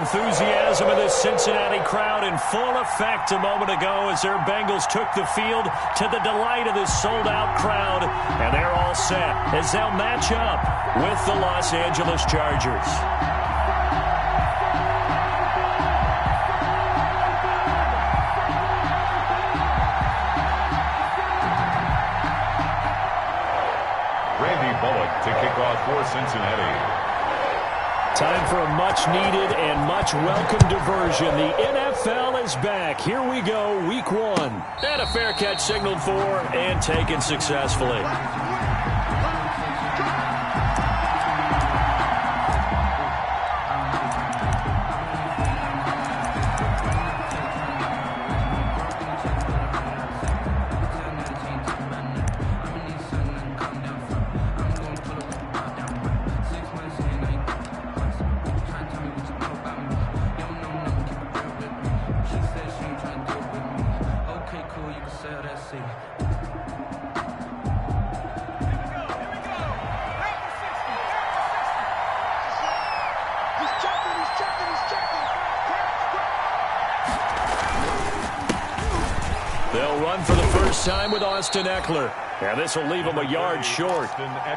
Enthusiasm of this Cincinnati crowd in full effect a moment ago as their Bengals took the field to the delight of this sold-out crowd. And they're all set as they'll match up with the Los Angeles Chargers. Randy Bullock to kick off for Cincinnati. Time for a much-needed and much-welcome diversion. The NFL is back. Here we go, Week 1. And a fair catch signaled for and taken successfully. They'll run for the first time with Austin Eckler. And this will leave him a yard short.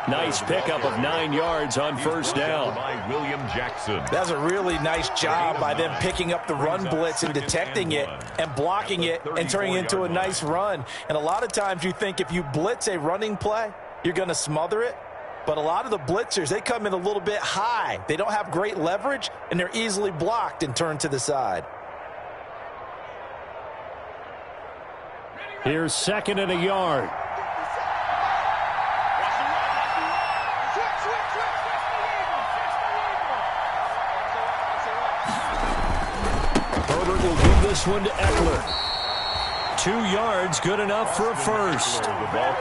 Nice pickup of 9 yards on first down. William Jackson. That's a really nice job by them picking up the run blitz and detecting it and blocking it and turning it into a nice run. And a lot of times you think if you blitz a running play, you're going to smother it. But a lot of the blitzers, they come in a little bit high. They don't have great leverage, and they're easily blocked and turned to the side. Here's second and a yard. Herbert will give this one to Eckler. 2 yards, good enough for a first.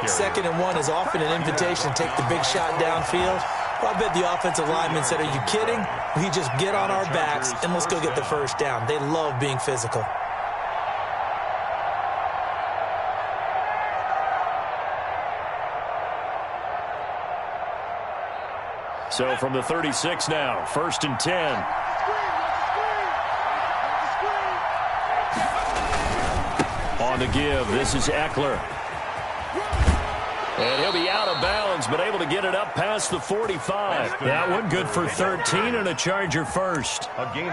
Second and 1 is often an invitation to take the big shot downfield. Well, I bet the offensive lineman said, are you kidding? We just get on our backs and let's go get the first down. They love being physical. So from the 36 now, first and 10. On the give, this is Eckler. And he'll be out of bounds, but able to get it up past the 45. That one good for 13 and a Charger first.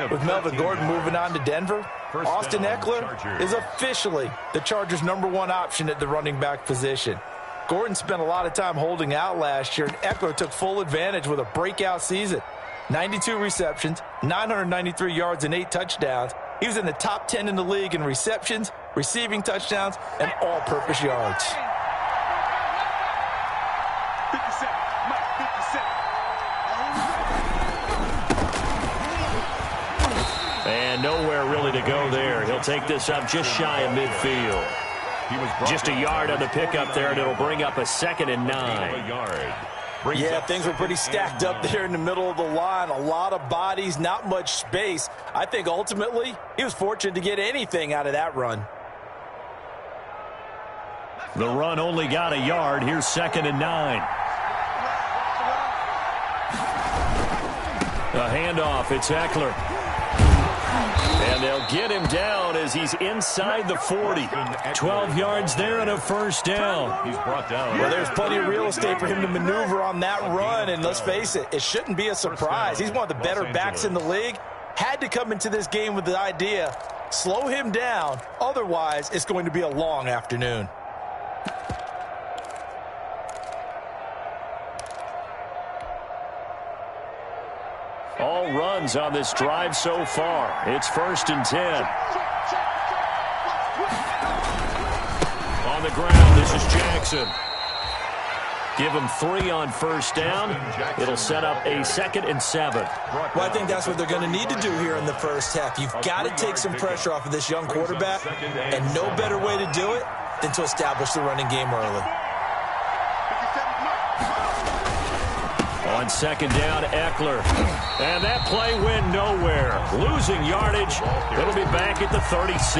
With Melvin Gordon moving on to Denver, Austin Eckler is officially the Chargers' #1 option at the running back position. Gordon spent a lot of time holding out last year, and Eckler took full advantage with a breakout season. 92 receptions, 993 yards, and 8 touchdowns. He was in the top 10 in the league in receptions, receiving touchdowns, and all-purpose yards. 57, Mike, 57. And nowhere really to go there. He'll take this up just shy of midfield. Just a yard on the pickup there, and it'll bring up a 2nd and 9. Yeah, things were pretty stacked up there in the middle of the line. A lot of bodies, not much space. I think ultimately he was fortunate to get anything out of that run. The run only got a yard. Here's 2nd and 9. A handoff. It's Eckler. And they'll get him down as he's inside the 40. 12 yards there and a first down. He's brought down. Well, there's plenty of real estate for him to maneuver on that run, and let's face it, it shouldn't be a surprise. He's one of the better backs in the league. Had to come into this game with the idea, slow him down, otherwise it's going to be a long afternoon. All runs on this drive so far. It's 1st and 10. On the ground, this is Jackson. Give him 3 on first down. It'll set up a 2nd and 7. Well, I think that's what they're going to need to do here in the first half. You've got to take some pressure off of this young quarterback, and no better way to do it than to establish the running game early. On 2nd down, Eckler. And that play went nowhere. Losing yardage. It'll be back at the 36.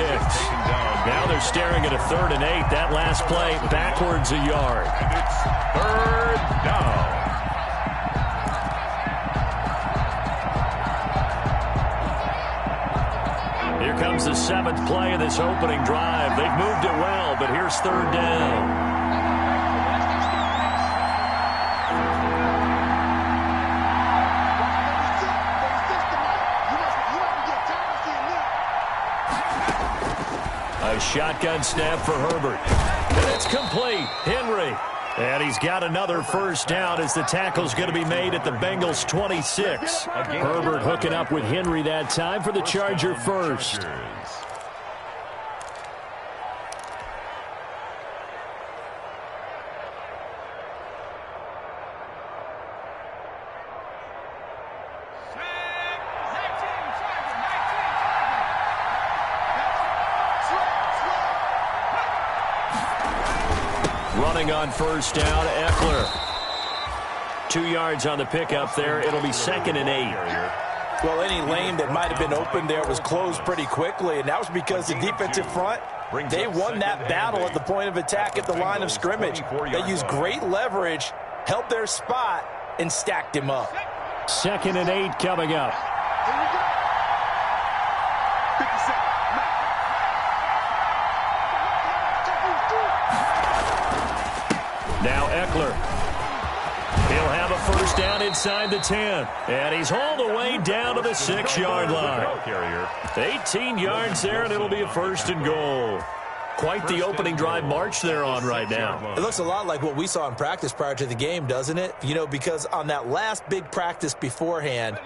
Now they're staring at a 3rd and 8. That last play backwards a yard. And it's 3rd down. Here comes the 7th play of this opening drive. They've moved it well, but here's 3rd down. A shotgun snap for Herbert. And it's complete. Henry. And he's got another first down as the tackle's going to be made at the Bengals' 26. Herbert hooking up with Henry that time for the Charger first. Running on first down, Eckler. 2 yards on the pickup there. It'll be 2nd and 8. Well, any lane that might have been open there was closed pretty quickly, and that was because the defensive front, they won that battle at the point of attack at the line of scrimmage. They used great leverage, held their spot, and stacked him up. 2nd and 8 coming up. Now Eckler. He'll have a first down inside the 10. And he's all the way down to the 6-yard line. 18 yards there, and it'll be a 1st and goal. Quite the opening drive march they're on right now. It looks a lot like what we saw in practice prior to the game, doesn't it? You know, because on that last big practice beforehand,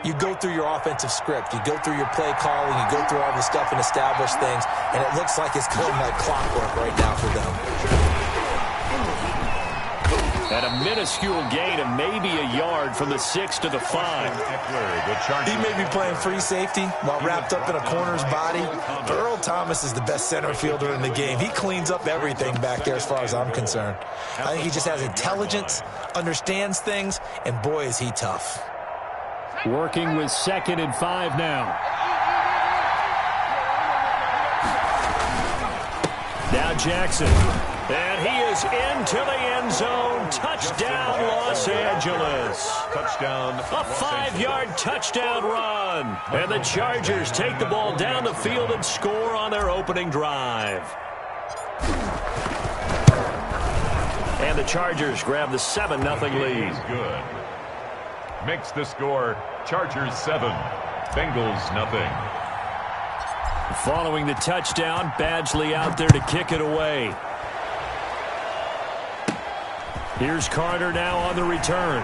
you go through your offensive script. You go through your play calling. You go through all the stuff and establish things. And it looks like it's going like clockwork right now for them. And a minuscule gain of maybe a yard from the 6 to the 5. He may be playing free safety while wrapped up in a corner's body, but Earl Thomas is the best center fielder in the game. He cleans up everything back there as far as I'm concerned. I think he just has intelligence, understands things, and boy, is he tough. Working with 2nd and 5 now. Now Jackson. And he is into the end zone. Touchdown, Los Angeles. Touchdown. A 5-yard touchdown run. And the Chargers take the ball down the field and score on their opening drive. And the Chargers grab the 7-0 lead. Good. Makes the score Chargers 7, Bengals nothing. Following the touchdown, Badgley out there to kick it away. Here's Carter now on the return.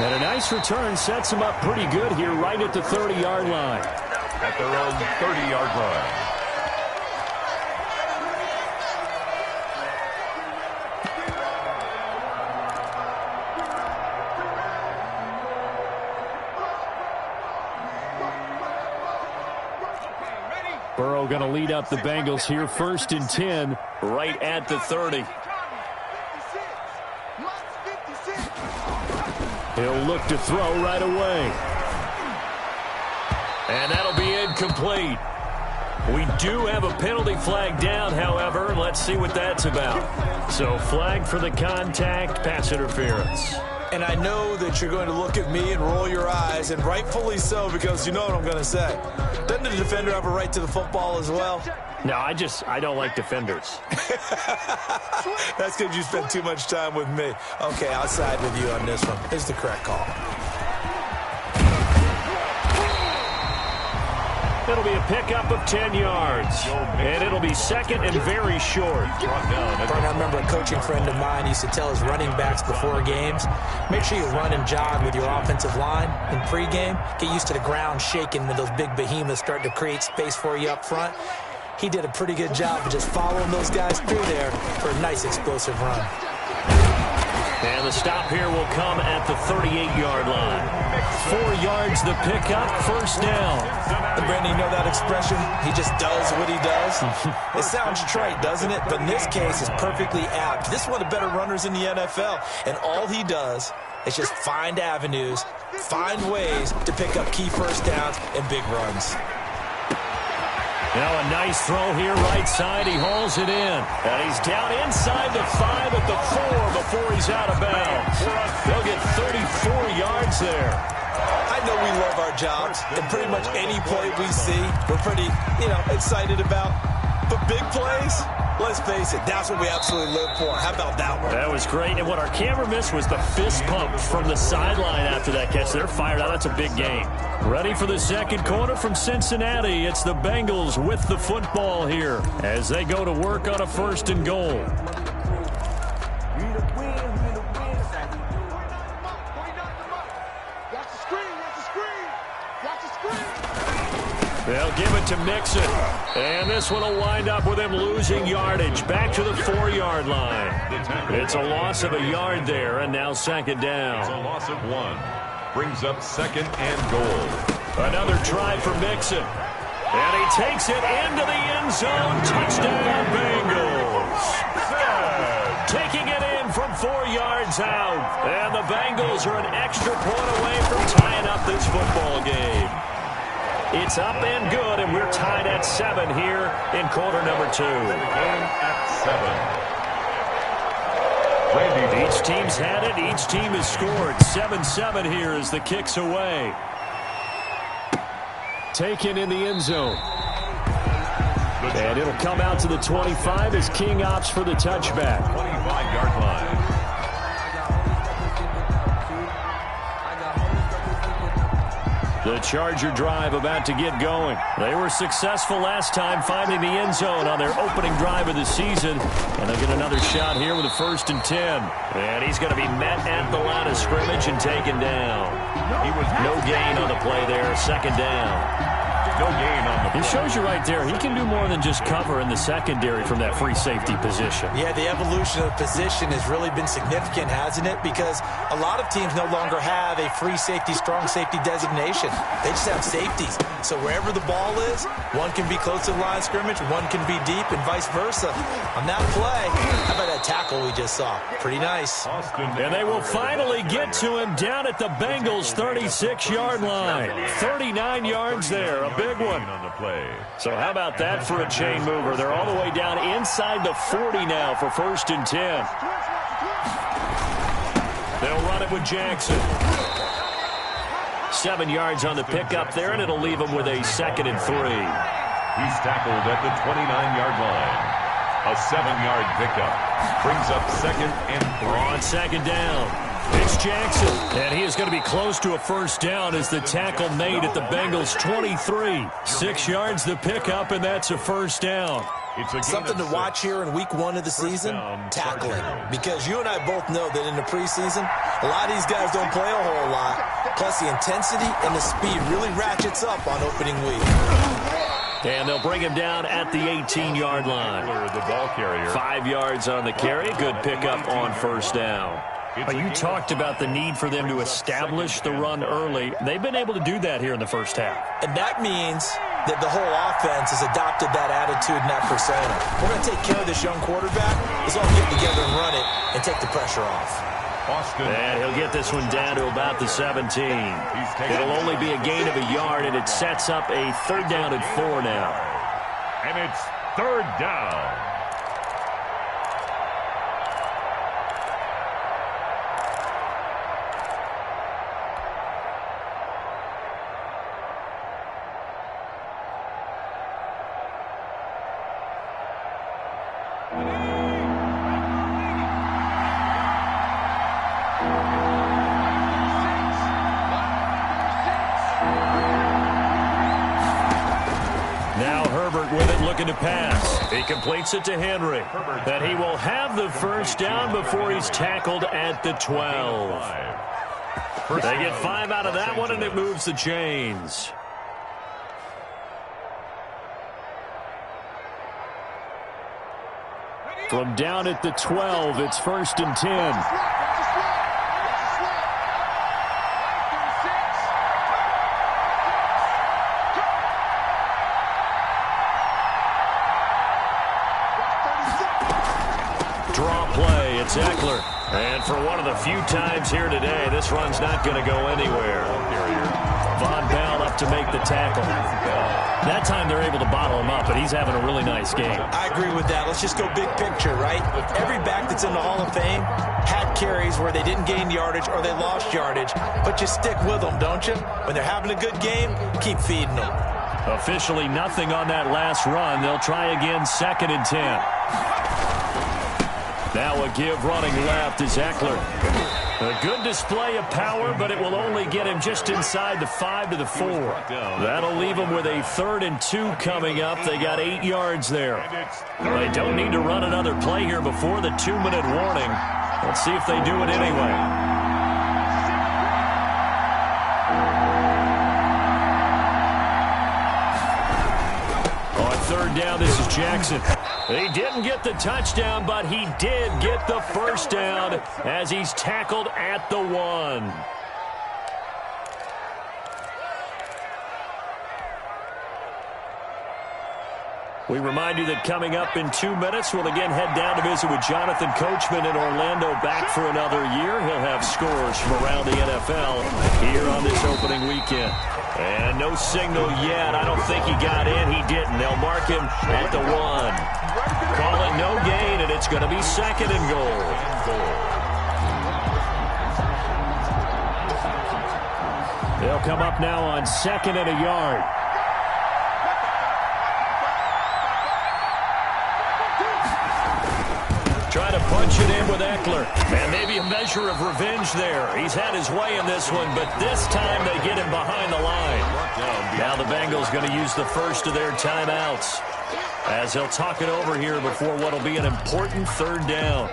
And a nice return sets him up pretty good here right at the 30-yard line. At their own 30-yard line. Burrow going to lead up the Bengals here, 1st and 10, right at the 30. He'll look to throw right away. And that'll be incomplete. We do have a penalty flag down, however. Let's see what that's about. So flag for the contact, pass interference. And I know that you're going to look at me and roll your eyes, and rightfully so, because you know what I'm going to say. Doesn't the defender have a right to the football as well? No, I don't like defenders. That's because you spend too much time with me. Okay, I'll side with you on this one. It's the correct call. It'll be a pickup of 10 yards. And it'll be 2nd and very short. I remember a coaching friend of mine used to tell his running backs before games, make sure you run and jog with your offensive line in pregame. Get used to the ground shaking when those big behemoths start to create space for you up front. He did a pretty good job of just following those guys through there for a nice explosive run. And the stop here will come at the 38-yard line. 4 yards the pickup, 1st down. And Brandon, you know that expression? He just does what he does. It sounds trite, doesn't it? But in this case, it's perfectly apt. This is one of the better runners in the NFL. And all he does is just find avenues, find ways to pick up key first downs and big runs. Now a nice throw here right side. He hauls it in. And he's down inside the 5 at the 4 before he's out of bounds. They'll get 34 yards there. I know we love our jobs, and pretty much any play we see, we're pretty, excited about. But big plays, let's face it, that's what we absolutely live for. How about that one? That was great, and what our camera missed was the fist pump from the sideline after that catch. They're fired out. That's a big game. Ready for the second quarter from Cincinnati. It's the Bengals with the football here as they go to work on a 1st and goal. They'll give it to Mixon. And this one will wind up with him losing yardage. Back to the 4-yard line. It's a loss of a yard there, and now 2nd down. It's a loss of 1. Brings up 2nd and goal. Another try for Mixon. And he takes it into the end zone. Touchdown, Bengals. Taking it in from 4 yards out. And the Bengals are an extra point away from tying up this football game. It's up and good, and we're tied at 7 here in quarter number 2. Game at 7. Each team's had it. Each team has scored. 7-7 here as the kick's away. Taken in the end zone. And it'll come out to the 25 as King opts for the touchback. 25-yard line. The Charger drive about to get going. They were successful last time finding the end zone on their opening drive of the season. And they'll get another shot here with a 1st and 10. And he's going to be met at the line of scrimmage and taken down. He was no gain on the play there. 2nd down. No gain on the play. It shows you right there, he can do more than just cover in the secondary from that free safety position. Yeah, the evolution of the position has really been significant, hasn't it? Because a lot of teams no longer have a free safety, strong safety designation. They just have safeties. So wherever the ball is, one can be close to the line of scrimmage, one can be deep, and vice versa. On that play, how about that tackle we just saw? Pretty nice. And they will finally get to him down at the Bengals' 36-yard line. 39 yards there, a big one. On the play. So how about that for a chain mover? They're all the way down inside the 40 now for 1st and 10. They'll run it with Jackson. 7 yards on the pickup there, and it'll leave him with a 2nd and 3. He's tackled at the 29-yard line. A 7-yard pickup. Brings up 2nd and 3. On 2nd down. It's Jackson, and he is going to be close to a 1st down as the tackle made at the Bengals' 23. 6 yards the pickup, and that's a 1st down. Something to watch here in week 1 of the season, tackling. Because you and I both know that in the preseason, a lot of these guys don't play a whole lot. Plus the intensity and the speed really ratchets up on opening week. And they'll bring him down at the 18-yard line. The ball carrier. 5 yards on the carry. Good pickup on 1st down. You talked about the need for them to establish the run early. They've been able to do that here in the first half. And that means that the whole offense has adopted that attitude and that persona. We're going to take care of this young quarterback. Let's all get together and run it and take the pressure off. And he'll get this one down to about the 17. It'll only be a gain of a yard, and it sets up a 3rd down and 4 now. And it's 3rd down. To pass. He completes it to Henry. That he will have the 1st down before he's tackled at the 12. They get 5 out of that one, and it moves the chains. From down at the 12, it's 1st and 10. It's Eckler. And for one of the few times here today, this run's not going to go anywhere. Von Bell up to make the tackle. That time they're able to bottle him up, but he's having a really nice game. I agree with that. Let's just go big picture, right? Every back that's in the Hall of Fame had carries where they didn't gain yardage or they lost yardage, but you stick with them, don't you? When they're having a good game, keep feeding them. Officially nothing on that last run. They'll try again, 2nd and 10. Now a give running left is Eckler. A good display of power, but it will only get him just inside the 5 to the 4. That'll leave him with a 3rd and 2 coming up. They got 8 yards there. They don't need to run another play here before the 2-minute warning. Let's see if they do it anyway. On 3rd down, this is Jackson. He didn't get the touchdown, but he did get the first down as he's tackled at the 1. We remind you that coming up in 2 minutes, we'll again head down to visit with Jonathan Coachman in Orlando, back for another year. He'll have scores from around the NFL here on this opening weekend. And no signal yet. I don't think he got in. He didn't. They'll mark him at the 1. Call it no gain, and it's going to be 2nd and goal. They'll come up now on 2nd and a yard. Try to punch it in with Eckler. And maybe a measure of revenge there. He's had his way in this one, but this time they get him behind the line. Now the Bengals going to use the first of their timeouts as they'll talk it over here before what will be an important 3rd down.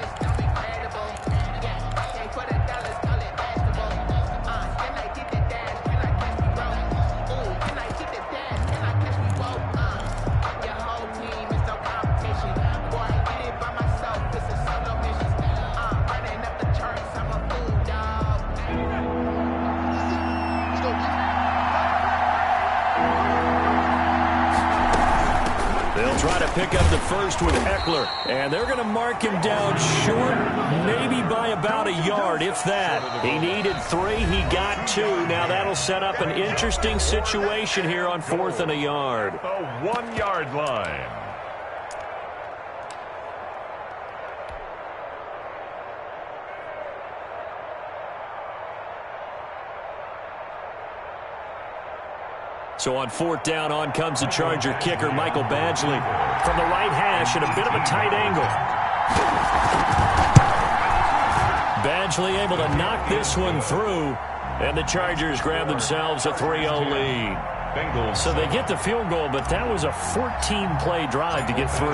Pick up the first with Eckler, and they're going to mark him down short, maybe by about a yard, if that. He needed 3, he got 2. Now that'll set up an interesting situation here on 4th and a yard. The 1-yard line. So on 4th down, on comes the Charger kicker, Michael Badgley, from the right hash at a bit of a tight angle. Badgley able to knock this one through, and the Chargers grab themselves a 3-0 lead. So they get the field goal, but that was a 14-play drive to get 3.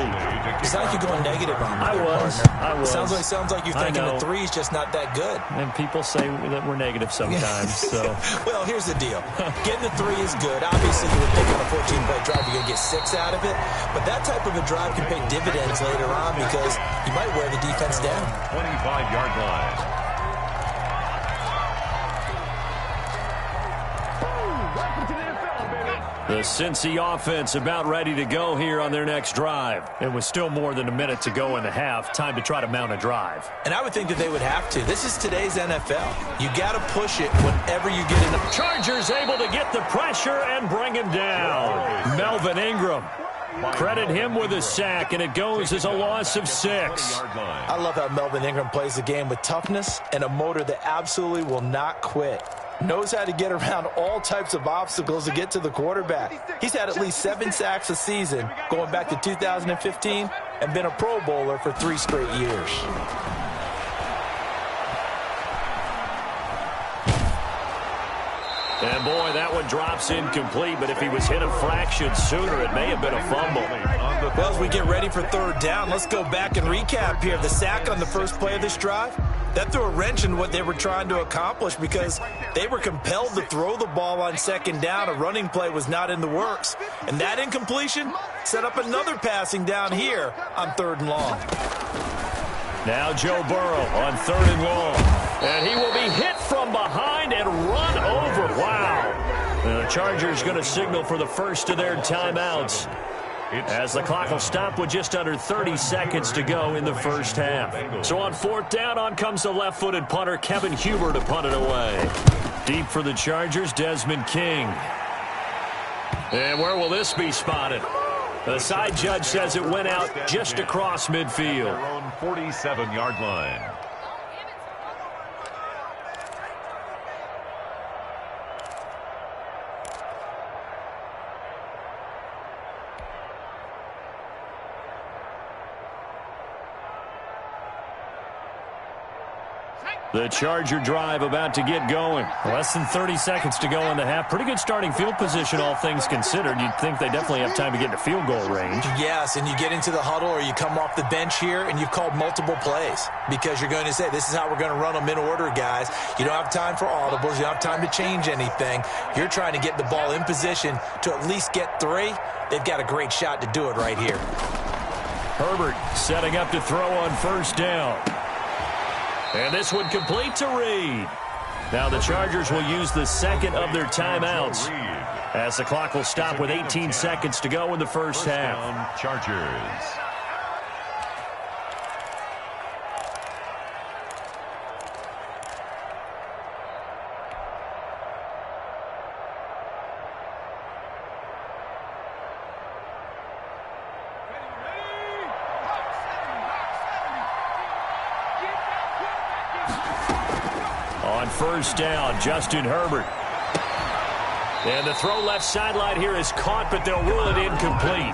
It's like you're going negative on me. I was. Sounds like you're thinking the 3 is just not that good. And people say that we're negative sometimes. So. Well, here's the deal. Getting the 3 is good. Obviously, you would think on a 14-play drive you're going to get 6 out of it. But that type of a drive can pay dividends later on because you might wear the defense down. 25-yard line. The Cincy offense about ready to go here on their next drive. It was still more than a minute to go in the half. Time to try to mount a drive. And I would think that they would have to. This is today's NFL. You got to push it whenever you get in the... Chargers able to get the pressure and bring him down. Melvin Ingram. Credit him with a sack, and it goes as a loss of 6. I love how Melvin Ingram plays the game with toughness and a motor that absolutely will not quit. Knows how to get around all types of obstacles to get to the quarterback. He's had at least 7 sacks a season going back to 2015 and been a Pro Bowler for 3 straight years. And boy, that one drops incomplete, but if he was hit a fraction sooner, it may have been a fumble. Well, as we get ready for 3rd down, let's go back and recap here. The sack on the first play of this drive, that threw a wrench in what they were trying to accomplish because they were compelled to throw the ball on 2nd down. A running play was not in the works. And that incompletion set up another passing down here on 3rd and long. Now Joe Burrow on 3rd and long. And he will be hit from behind and run over. Wow. The Chargers going to signal for the first of their timeouts, as the clock will stop with just under 30 seconds to go in the first half. So on 4th down, on comes the left-footed punter, Kevin Huber, to punt it away. Deep for the Chargers, Desmond King. And where will this be spotted? The side judge says it went out just across midfield. Their own 47-yard line. The Charger drive about to get going. Less than 30 seconds to go in the half. Pretty good starting field position, all things considered. You'd think they definitely have time to get into field goal range. Yes, and you get into the huddle or you come off the bench here and you've called multiple plays because you're going to say, this is how we're going to run them in order, guys. You don't have time for audibles. You don't have time to change anything. You're trying to get the ball in position to at least get 3. They've got a great shot to do it right here. Herbert setting up to throw on first down. And this one complete to Reed. Now the Chargers will use the second of their timeouts as the clock will stop with 18 seconds to go in the first half. Chargers. On first down, Justin Herbert. And the throw left sideline here is caught, but they'll rule it incomplete.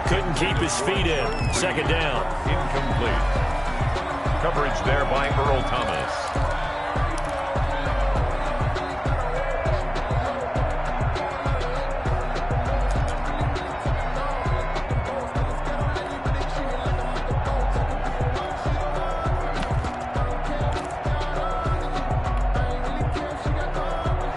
Couldn't keep his feet in. Second down. Incomplete. Coverage there by Earl Thomas.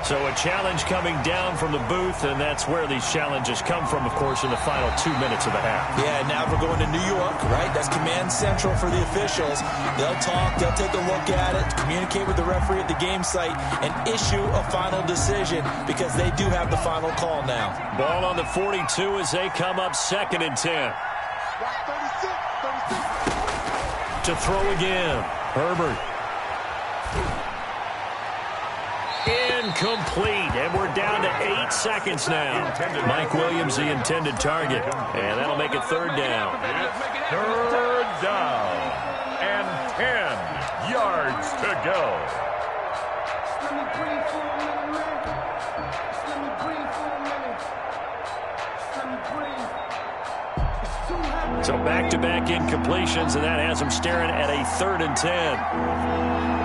So a challenge coming down from the booth, and that's where these challenges come from, of course, in the final 2 minutes of the half. Yeah, now we're going to New York, right? That's command central for the officials. They'll talk, they'll take a look at it, communicate with the referee at the game site, and issue a final decision because they do have the final call now. Ball on the 42 as they come up 2nd and 10. To throw again, Herbert. Incomplete, and we're down to 8 seconds now. Mike Williams, the intended target, and that'll make it 3rd down. 3rd down, and 10 yards to go. So back-to-back incompletions, and that has them staring at a 3rd and 10.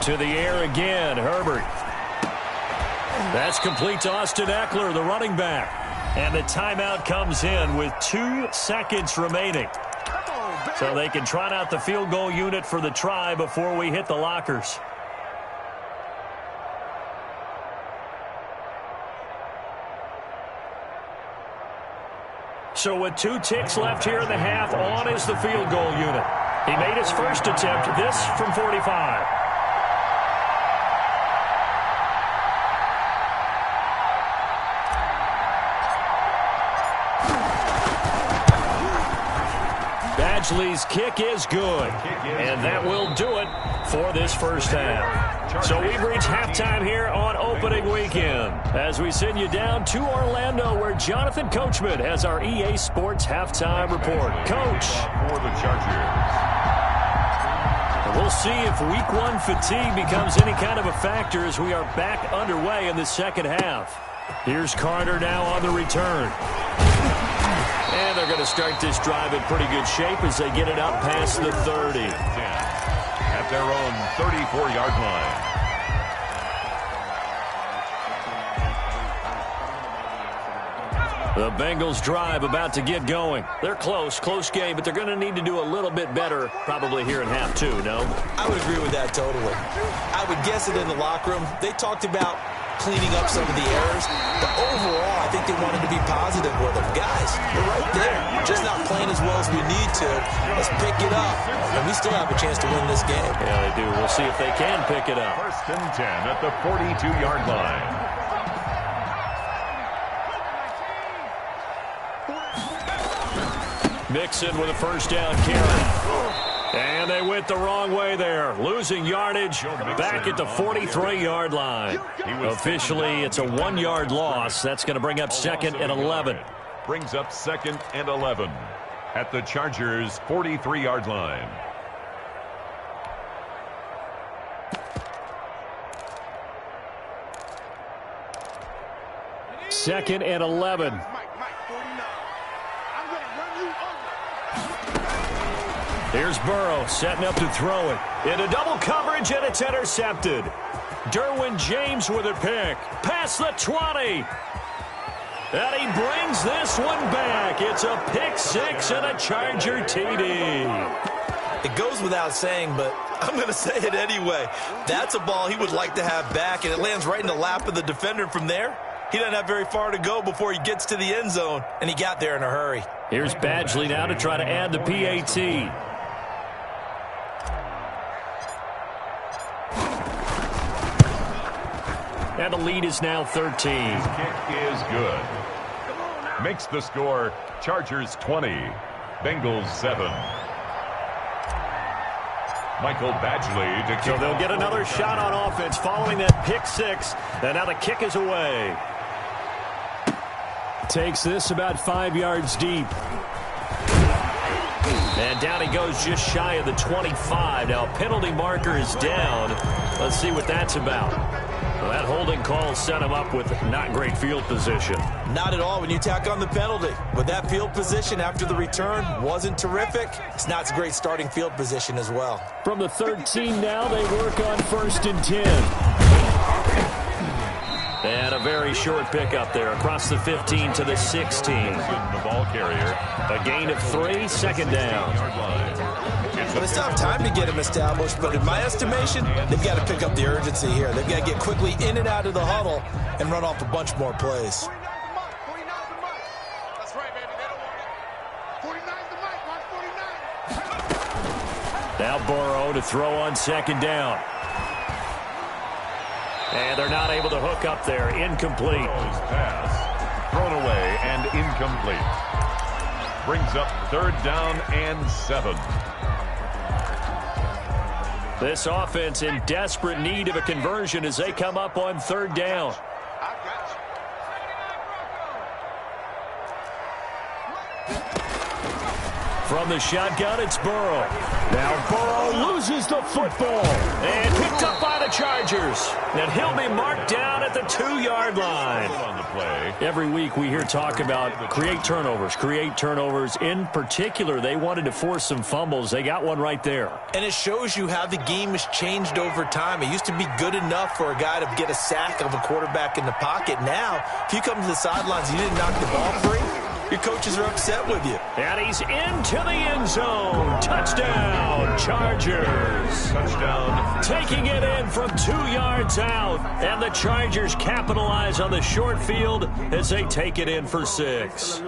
To the air again, Herbert. That's complete to Austin Eckler, the running back. And the timeout comes in with 2 seconds remaining. So they can trot out the field goal unit for the try before we hit the lockers. So with 2 ticks left here in the half, on is the field goal unit. He made his first attempt, this from 45. Badgley's kick is good, and that will do it for this first half. So we've reached halftime here on opening weekend as we send you down to Orlando where Jonathan Coachman has our EA Sports halftime report. Coach. For the Chargers. We'll see if week 1 fatigue becomes any kind of a factor as we are back underway in the second half. Here's Carter now on the return. And they're going to start this drive in pretty good shape as they get it up past the 30. At their own 34-yard line. The Bengals drive about to get going. They're close game, but they're going to need to do a little bit better probably here in half 2, no? I would agree with that totally. I would guess it in the locker room. They talked about cleaning up some of the errors, but overall, I think they wanted to be positive with them. Guys, we're right there. Just not playing as well as we need to. Let's pick it up, and we still have a chance to win this game. Yeah, they do. We'll see if they can pick it up. 1st and 10 at the 42-yard line. Mixon with a first down carry. And they went the wrong way there. Losing yardage back at the 43-yard line. Officially, it's a 1-yard loss. That's going to bring up 2nd and 11. Brings up 2nd and 11 at the Chargers' 43-yard line. Second and 11. Here's Burrow setting up to throw it. Into double coverage, and it's intercepted. Derwin James with a pick. Past the 20. And he brings this one back. It's a pick 6 and a Charger TD. It goes without saying, but I'm going to say it anyway. That's a ball he would like to have back, and it lands right in the lap of the defender. From there, he doesn't have very far to go before he gets to the end zone, and he got there in a hurry. Here's Badgley now to try to add the PAT. And the lead is now 13. His kick is good. Makes the score Chargers 20, Bengals 7. Michael Badgley to kick. So they'll get another shot on offense following that pick 6. And now the kick is away. Takes this about 5 yards deep. And down he goes just shy of the 25. Now penalty marker is down. Let's see what that's about. Well, that holding call set him up with not great field position. Not at all when you tack on the penalty. With that field position after the return wasn't terrific. It's not a great starting field position as well. From the 13 now, they work on 1st and 10. And a very short pickup there across the 15 to the 16. The ball carrier. A gain of 3, 2nd down. But it's not time to get him established, but in my estimation, they've got to pick up the urgency here. They've got to get quickly in and out of the huddle and run off a bunch more plays. That's right, baby. They don't want it. 49's the mic. Watch 49. Now Burrow to throw on 2nd down. And they're not able to hook up there. Incomplete. Pass. Thrown away and incomplete. Brings up 3rd down and 7. This offense in desperate need of a conversion as they come up on 3rd down. From the shotgun, it's Burrow. Now Burrow loses the football and picked up by the Chargers. And he'll be marked down at the 2-yard line. On the play. Every week we hear talk about create turnovers. In particular, they wanted to force some fumbles. They got one right there. And it shows you how the game has changed over time. It used to be good enough for a guy to get a sack of a quarterback in the pocket. Now, if you come to the sidelines and you didn't knock the ball free, your coaches are upset with you. And he's into the end zone. Touchdown, Chargers. Touchdown. Taking it in from 2 yards out. And the Chargers capitalize on the short field as they take it in for 6.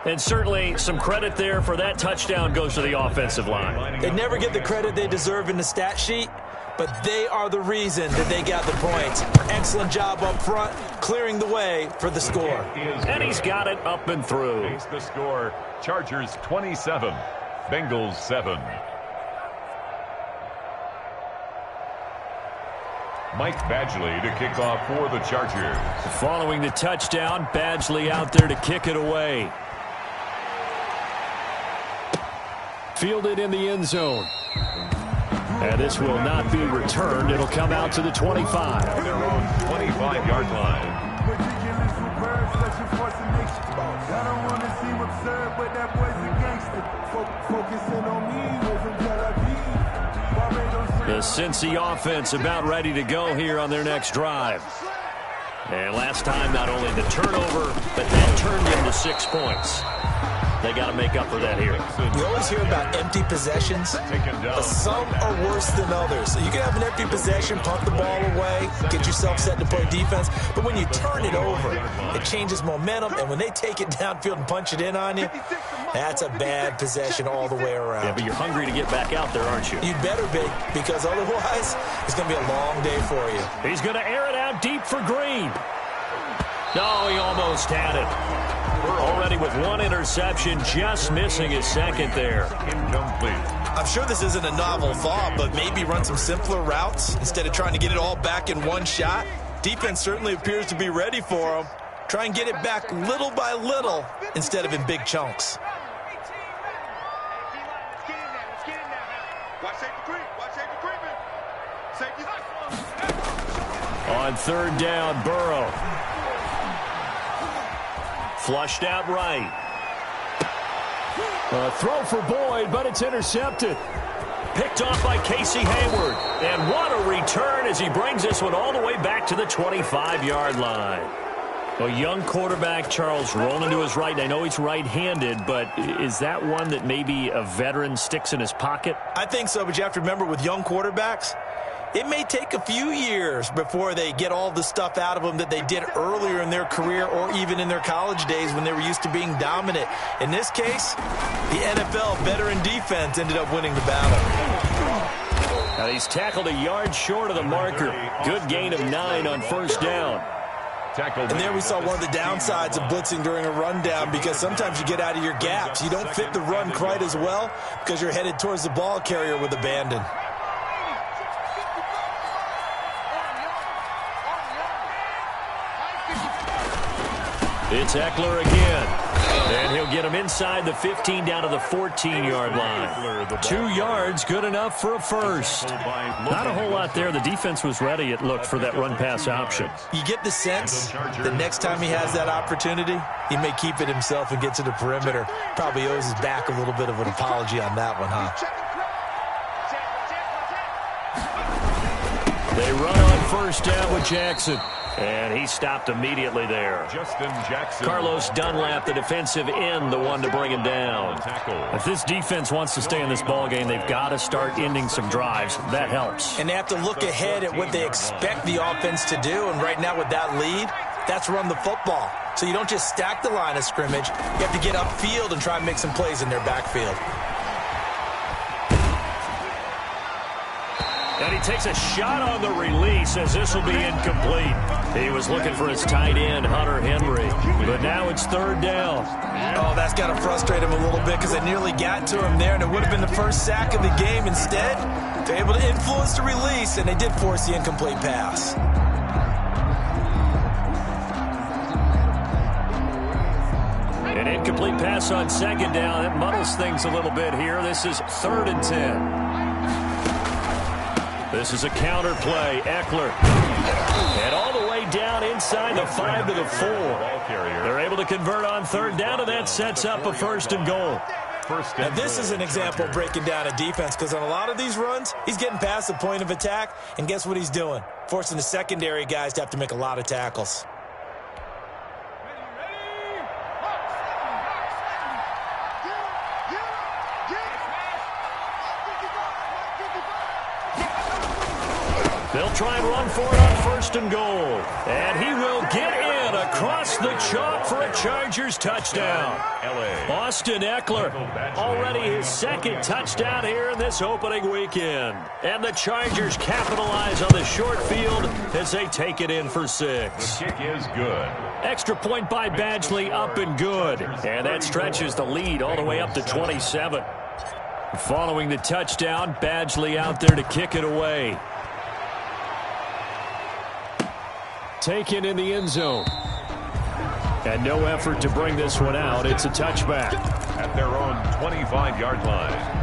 And certainly some credit there for that touchdown goes to the offensive line. They never get the credit they deserve in the stat sheet, but they are the reason that they got the points. Excellent job up front, clearing the way for the score. And he's got it up and through. Makes the score Chargers 27, Bengals 7. Mike Badgley to kick off for the Chargers. Following the touchdown, Badgley out there to kick it away. Fielded in the end zone. And this will not be returned. It'll come out to the 25. Their own 25-yard line. The Cincy offense about ready to go here on their next drive. And last time, not only the turnover, but that turned into 6 points. They got to make up for that here. You always hear about empty possessions, but some are worse than others. So you can have an empty possession, punt the ball away, get yourself set to play defense, but when you turn it over, it changes momentum, and when they take it downfield and punch it in on you, that's a bad possession all the way around. Yeah, but you're hungry to get back out there, aren't you? You'd better be, because otherwise, it's going to be a long day for you. He's going to air it out deep for Green. No, he almost had it. Already with one interception, just missing his second there. Incomplete. I'm sure this isn't a novel thought, but maybe run some simpler routes instead of trying to get it all back in one shot. Defense certainly appears to be ready for him. Try and get it back little by little instead of in big chunks. On third down, Burrow. Flushed out right. A throw for Boyd, but it's intercepted. Picked off by Casey Hayward. And what a return as he brings this one all the way back to the 25-yard line. A young quarterback, Charles, rolling to his right. And I know he's right-handed, but is that one that maybe a veteran sticks in his pocket? I think so, but you have to remember with young quarterbacks, it may take a few years before they get all the stuff out of them that they did earlier in their career or even in their college days when they were used to being dominant. In this case, the NFL veteran defense ended up winning the battle. Now he's tackled a yard short of the marker. Good gain of 9 on first down. And there we saw one of the downsides of blitzing during a rundown because sometimes you get out of your gaps. You don't fit the run quite as well because you're headed towards the ball carrier with abandon. It's Eckler again. And he'll get him inside the 15 down to the 14-yard line. 2 yards, good enough for a first. Not a whole lot there. The defense was ready, it looked, for that run-pass option. You get the sense that next time he has that opportunity, he may keep it himself and get to the perimeter. Probably owes his back a little bit of an apology on that one, huh? They run on first down with Jackson. And he stopped immediately there. Justin Jackson. Carlos Dunlap, the defensive end, the one to bring him down. If this defense wants to stay in this ballgame, they've got to start ending some drives. That helps. And they have to look ahead at what they expect the offense to do. And right now with that lead, that's run the football. So you don't just stack the line of scrimmage. You have to get upfield and try and make some plays in their backfield. And he takes a shot on the release as this will be incomplete. He was looking for his tight end, Hunter Henry. But now it's third down. Oh, that's got to frustrate him a little bit because they nearly got to him there, and it would have been the first sack of the game. Instead, they're able to influence the release, and they did force the incomplete pass. An incomplete pass on second down. That muddles things a little bit here. This is 3rd and 10. This is a counter play. Eckler. And all the way down inside the 5 to the 4. They're able to convert on third down, and that sets up a 1st and goal. Now, this is an example of breaking down a defense because on a lot of these runs, he's getting past the point of attack, and guess what he's doing? Forcing the secondary guys to have to make a lot of tackles. They'll try and run for it on 1st and goal. And he will get in across the chalk for a Chargers touchdown. Austin Eckler, already his 2nd touchdown here in this opening weekend. And the Chargers capitalize on the short field as they take it in for 6. The kick is good. Extra point by Badgley, up and good. And that stretches the lead all the way up to 27. Following the touchdown, Badgley out there to kick it away. Taken in the end zone. And no effort to bring this one out. It's a touchback. At their own 25-yard line.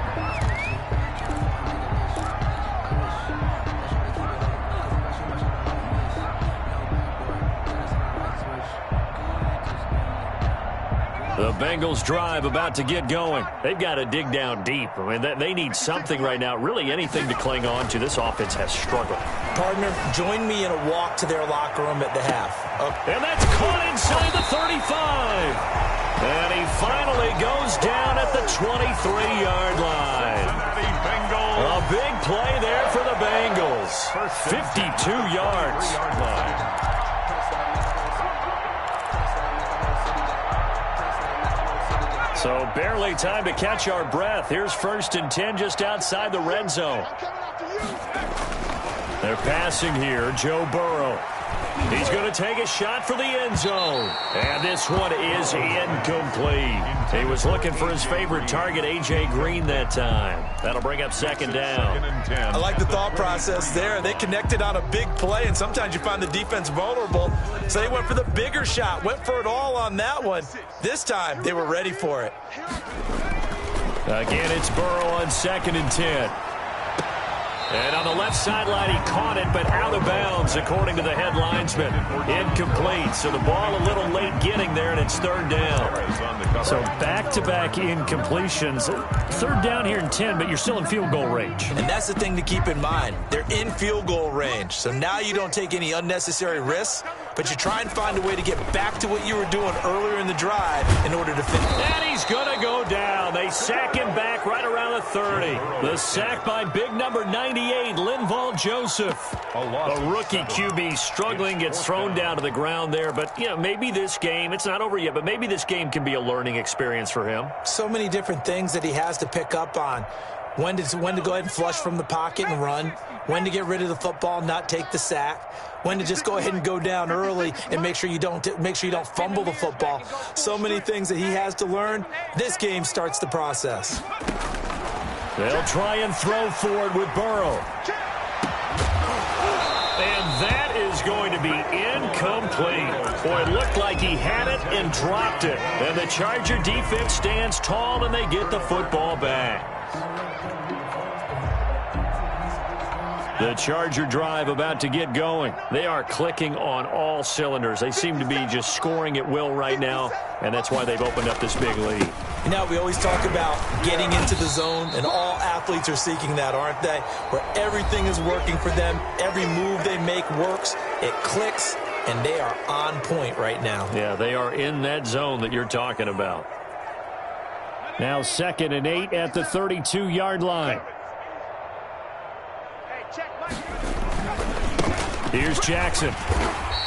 The Bengals drive about to get going. They've got to dig down deep. I mean, they need something right now, really anything to cling on to. This offense has struggled. Partner, join me in a walk to their locker room at the half. And that's caught inside the 35. And he finally goes down at the 23-yard line. A big play there for the Bengals. 52 yards. So barely time to catch our breath. Here's 1st and 10 just outside the red zone. They're passing here. Joe Burrow. He's going to take a shot for the end zone. And this one is incomplete. He was looking for his favorite target, A.J. Green, that time. That'll bring up second down. I like the thought process there. They connected on a big play, and sometimes you find the defense vulnerable. So they went for the bigger shot, went for it all on that one. This time, they were ready for it. Again, it's Burrow on 2nd and 10. And on the left sideline, he caught it, but out of bounds, according to the head linesman. Incomplete, so the ball a little late getting there, and it's 3rd down. So back-to-back incompletions. 3rd down here in 10, but you're still in field goal range. And that's the thing to keep in mind. They're in field goal range, so now you don't take any unnecessary risks, but you try and find a way to get back to what you were doing earlier in the drive in order to finish. And he's going to go down. They sack him back right around the 30. The sack by big number 98, Linval Joseph. A rookie QB struggling, gets thrown down to the ground there. But, you know, maybe this game, it's not over yet, but maybe this game can be a learning experience for him. So many different things that he has to pick up on. When to go ahead and flush from the pocket and run. When to get rid of the football and not take the sack. When to just go ahead and go down early and make sure you don't fumble the football. So many things that he has to learn. This game starts the process. They'll try and throw forward with Burrow. And that is going to be incomplete. Boy, it looked like he had it and dropped it. And the Charger defense stands tall and they get the football back. The Charger drive about to get going. They are clicking on all cylinders. They seem to be just scoring at will right now, and that's why they've opened up this big lead. You know, we always talk about getting into the zone, and all athletes are seeking that, aren't they? Where everything is working for them. Every move they make works. It clicks, and they are on point right now. Yeah, they are in that zone that you're talking about. Now 2nd and 8 at the 32-yard line. Here's Jackson.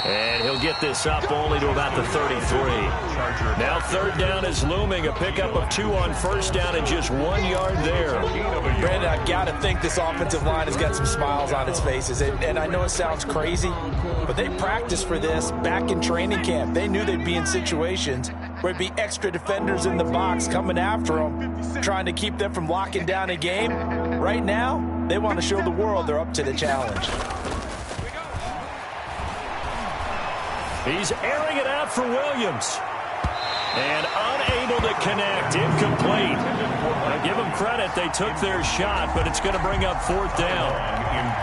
And he'll get this up only to about the 33. Now 3rd down is looming. A pickup of 2 on 1st down and just 1 yard there. Brandon, I've got to think this offensive line has got some smiles on its faces. And I know it sounds crazy, but they practiced for this back in training camp. They knew they'd be in situations where it'd be extra defenders in the box coming after them, trying to keep them from locking down a game. Right now, they want to show the world they're up to the challenge. He's airing it out for Williams. And unable to connect. Incomplete. I give them credit. They took their shot, but it's going to bring up 4th down.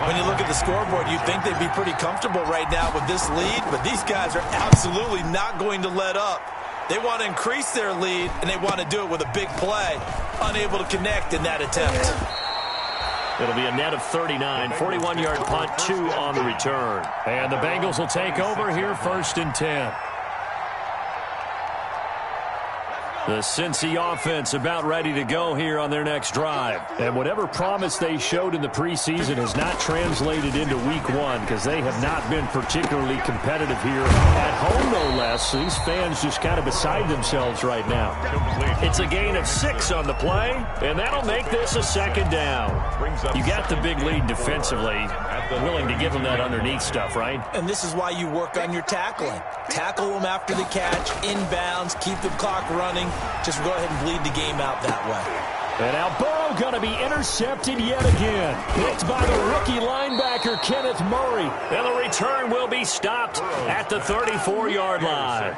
When you look at the scoreboard, you'd think they'd be pretty comfortable right now with this lead, but these guys are absolutely not going to let up. They want to increase their lead, and they want to do it with a big play. Unable to connect in that attempt. It'll be a net of 39, 41-yard punt, 2 on the return. And the Bengals will take over here 1st and 10. The Cincy offense about ready to go here on their next drive. And whatever promise they showed in the preseason has not translated into week 1 because they have not been particularly competitive here at home, no less. So these fans just kind of beside themselves right now. It's a gain of 6 on the play, and that'll make this a 2nd down. You got the big lead defensively, willing to give them that underneath stuff, right? And this is why you work on your tackling. Tackle them after the catch, inbounds, keep the clock running. Just go ahead and bleed the game out that way. And now Burrow going to be intercepted yet again. Picked by the rookie linebacker, Kenneth Murray. And the return will be stopped at the 34-yard line.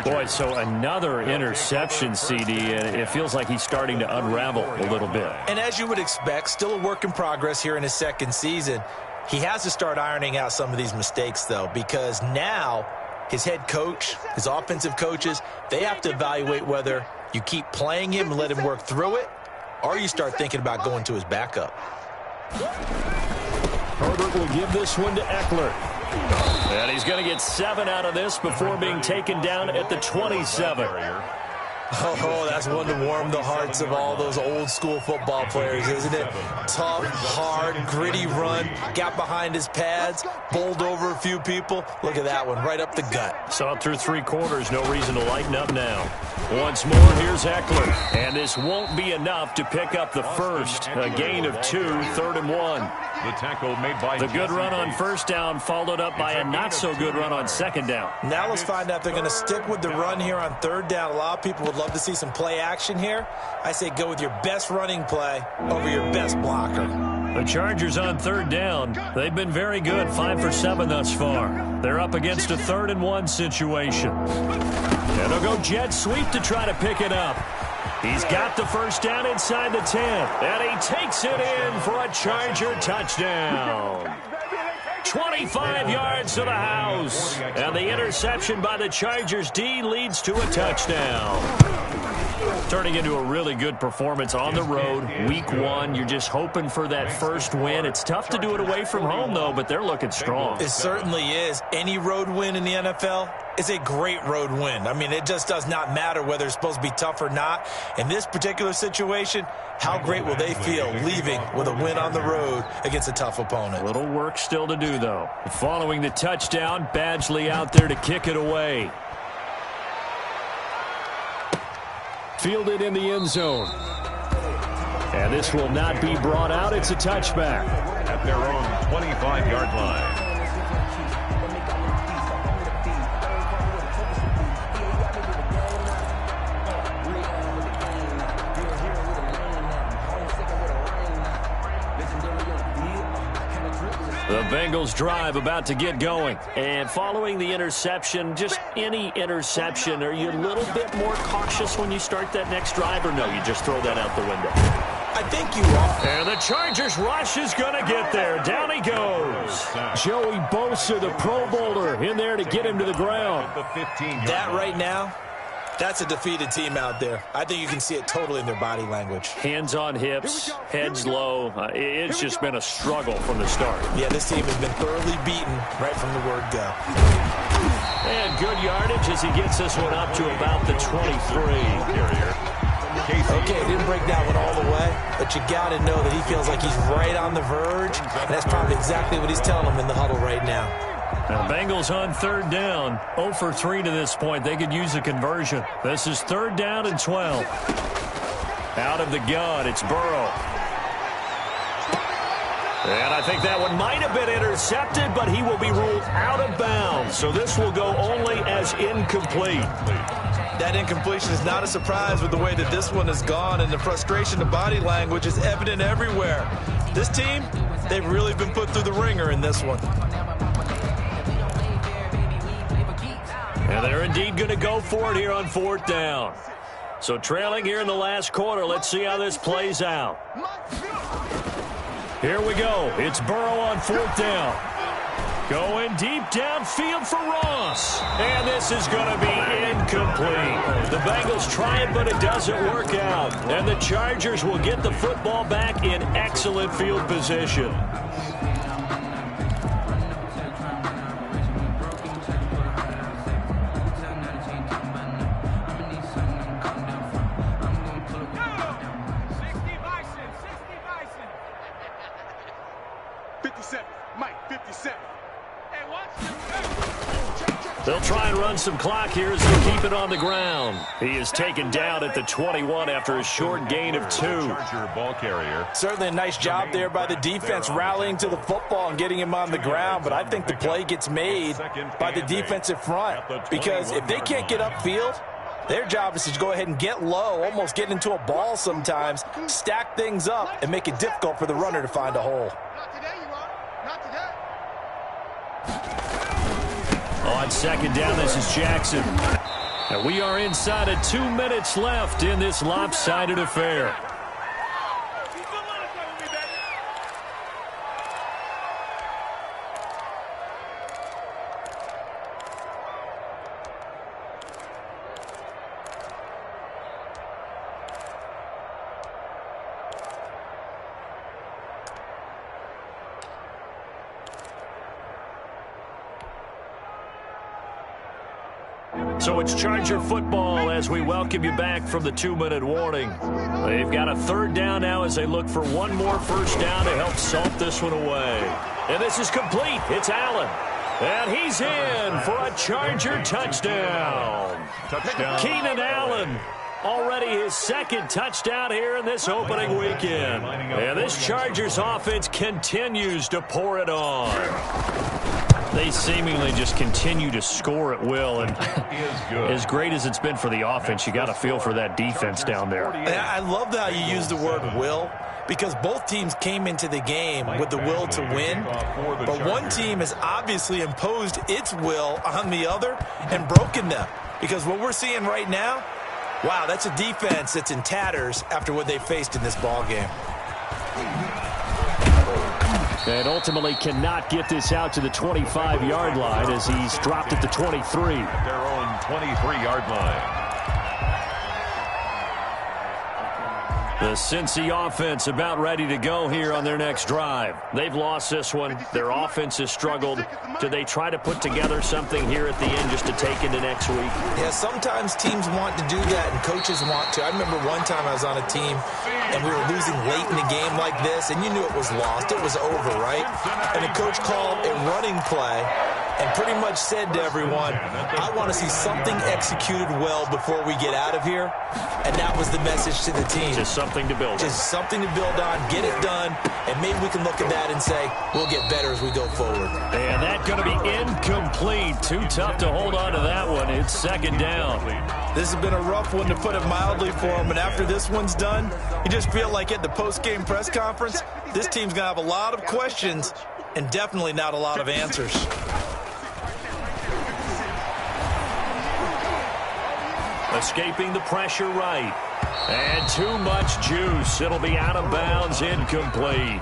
Boy, so another interception, CD, and it feels like he's starting to unravel a little bit. And as you would expect, still a work in progress here in his 2nd season. He has to start ironing out some of these mistakes, though, because now his head coach, his offensive coaches, they have to evaluate whether you keep playing him and let him work through it, or you start thinking about going to his backup. Herbert will give this one to Eckler. And he's going to get 7 out of this before being taken down at the 27. Oh, that's one to warm the hearts of all those old-school football players, isn't it? Tough, hard, gritty run, got behind his pads, bowled over a few people. Look at that one, right up the gut. Saw it through 3 quarters, no reason to lighten up now. Once more, here's Eckler. And this won't be enough to pick up the first. A gain of 2, 3rd and 1. The tackle made by the good run on first down followed up by a not-so-good run on second down. Now let's find out if they're going to stick with the run here on third down. A lot of people would love to see some play action here. I say go with your best running play over your best blocker. The Chargers on third down. They've been very good, 5 for 7 thus far. They're up against a 3rd-and-1 situation. And they'll go jet sweep to try to pick it up. He's got the first down inside the 10. And he takes it in for a Charger touchdown. 25 yards to the house. And the interception by the Chargers D leads to a touchdown. Turning into a really good performance on the road. Week 1, you're just hoping for that first win. It's tough to do it away from home, though, but they're looking strong. It certainly is. Any road win in the NFL is a great road win. I mean, it just does not matter whether it's supposed to be tough or not. In this particular situation, how great will they feel leaving with a win on the road against a tough opponent? A little work still to do, though. Following the touchdown, Badgley out there to kick it away. Fielded in the end zone. And this will not be brought out. It's a touchback. At their own 25-yard line. The Bengals drive about to get going. And following the interception, just any interception, are you a little bit more cautious when you start that next drive, or no, you just throw that out the window? I think you are. And the Chargers rush is going to get there. Down he goes. Joey Bosa, the Pro Bowler, in there to get him to the ground. That right now, that's a defeated team out there. I think you can see it totally in their body language. Hands on hips, heads low. It's just been a struggle from the start. Yeah, this team has been thoroughly beaten right from the word go. And good yardage as he gets this one up to about the 23. Okay, didn't break that one all the way, but you got to know that he feels like he's right on the verge, and that's probably exactly what he's telling him in the huddle right now. Now, Bengals on third down, 0 for 3 to this point. They could use a conversion. This is 3rd down and 12. Out of the gun, it's Burrow. And I think that one might have been intercepted, but he will be ruled out of bounds. So this will go only as incomplete. That incompletion is not a surprise with the way that this one has gone, and the frustration of body language is evident everywhere. This team, they've really been put through the ringer in this one. And they're indeed going to go for it here on 4th down. So trailing here in the last quarter, let's see how this plays out. Here we go. It's Burrow on 4th down. Going deep downfield for Ross. And this is going to be incomplete. The Bengals try it, but it doesn't work out. And the Chargers will get the football back in excellent field position. They'll try and run some clock here as they keep it on the ground. He is taken down at the 21 after a short gain of 2. Ball carrier. Certainly a nice job there by the defense rallying to the football and getting him on the ground, but I think the play gets made by the defensive front, because if they can't get upfield, their job is to go ahead and get low, almost get into a ball sometimes, stack things up, and make it difficult for the runner to find a hole. On 2nd down, this is Jackson. And we are inside of 2 minutes left in this lopsided affair. So it's Charger football as we welcome you back from the 2-minute warning. They've got a 3rd down now as they look for one more first down to help salt this one away. And this is complete. It's Allen. And he's in for a Charger touchdown. Keenan Allen Already his second touchdown here in this opening weekend. And this Chargers offense continues to pour it on. They seemingly just continue to score at will. And as great as it's been for the offense, you got to feel for that defense down there. And I love how you use the word will, because both teams came into the game with the will to win. But one team has obviously imposed its will on the other and broken them. Because what we're seeing right now, wow, that's a defense that's in tatters after what they faced in this ball game. And ultimately cannot get this out to the 25-yard line as he's dropped at the 23. At their own 23-yard line. The Cincy offense about ready to go here on their next drive. They've lost this one. Their offense has struggled. Do they try to put together something here at the end just to take into next week? Yeah, sometimes teams want to do that and coaches want to. I remember one time I was on a team and we were losing late in the game like this, and you knew it was lost. It was over, right? And the coach called a running play and pretty much said to everyone, I want to see something executed well before we get out of here. And that was the message to the team. Just something to build on. Just something to build on, get it done, and maybe we can look at that and say, we'll get better as we go forward. And that's going to be incomplete. Too tough to hold on to that one. It's second down. This has been a rough one, to put it mildly, for him. And after this one's done, you just feel like at the post-game press conference, this team's going to have a lot of questions and definitely not a lot of answers. Escaping the pressure right. And too much juice. It'll be out of bounds, incomplete.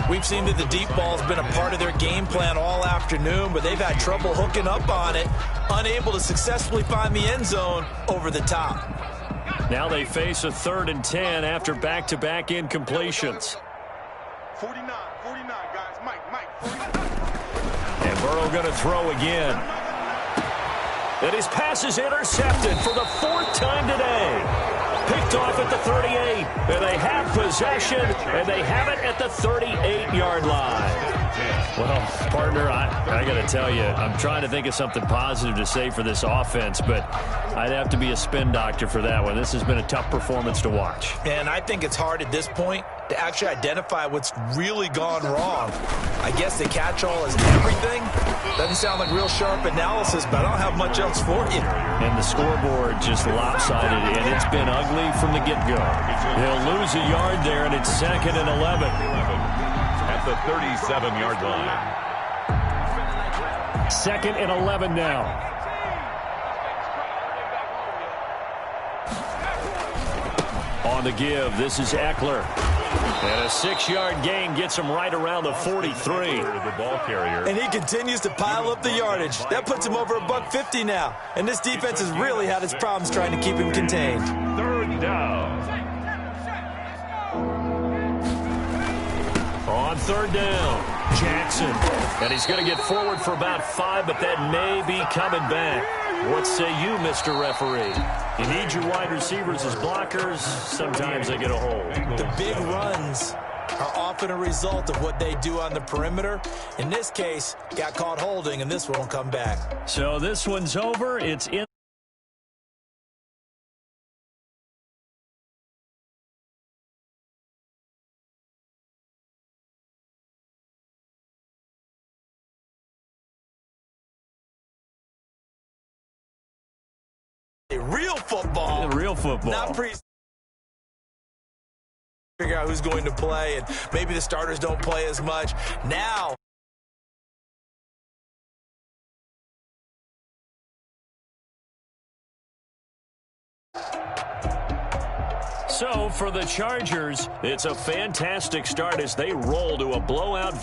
We've seen that the deep ball's been a part of their game plan all afternoon, but they've had trouble hooking up on it, unable to successfully find the end zone over the top. Now they face a 3rd and 10 after back-to-back incompletions. 49, guys. Mike, 49. And Burrow going to throw again. And his pass is intercepted for the 4th time today. Picked off at the 38. And they have possession, and they have it at the 38-yard line. Well, partner, I got to tell you, I'm trying to think of something positive to say for this offense, but I'd have to be a spin doctor for that one. This has been a tough performance to watch. And I think it's hard at this point to actually identify what's really gone wrong. I guess the catch-all is everything. Doesn't sound like real sharp analysis, but I don't have much else for you. And the scoreboard just lopsided, and it's been ugly from the get-go. He'll lose a yard there, and it's 2nd and 11. At the 37-yard line. 2nd and 11 now. On the give, this is Eckler. And a 6-yard gain gets him right around the 43. The ball carrier. And he continues to pile up the yardage. That puts him over $150 now. And this defense has really had its problems trying to keep him contained. 3rd down. On 3rd down, Jackson. And he's going to get forward for about 5, but that may be coming back. What say you, Mr. Referee? You need your wide receivers as blockers. Sometimes they get a hold. The big runs are often a result of what they do on the perimeter. In this case, got caught holding, and this one will come back. So this one's over. It's in. Real football. Real football. Not figure out who's going to play, and maybe the starters don't play as much. Now. So for the Chargers, it's a fantastic start as they roll to a blowout.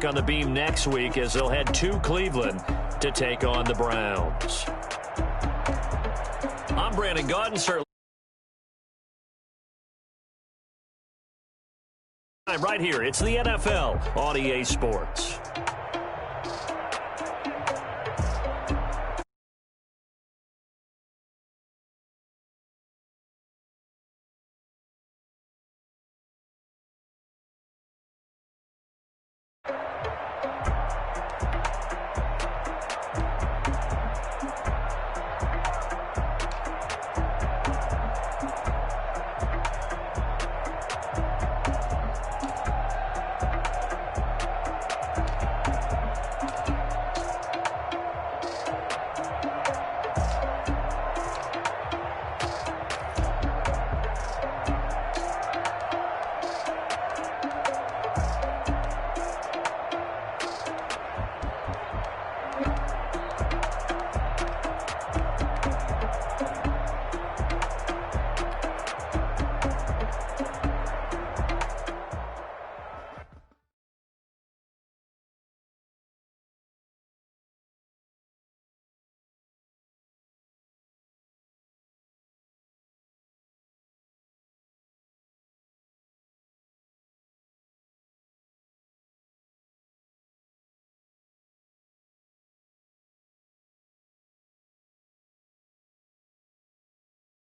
On the beam next week as they'll head to Cleveland to take on the Browns. I'm Brandon Gaudin, right here. It's the NFL on EA Sports.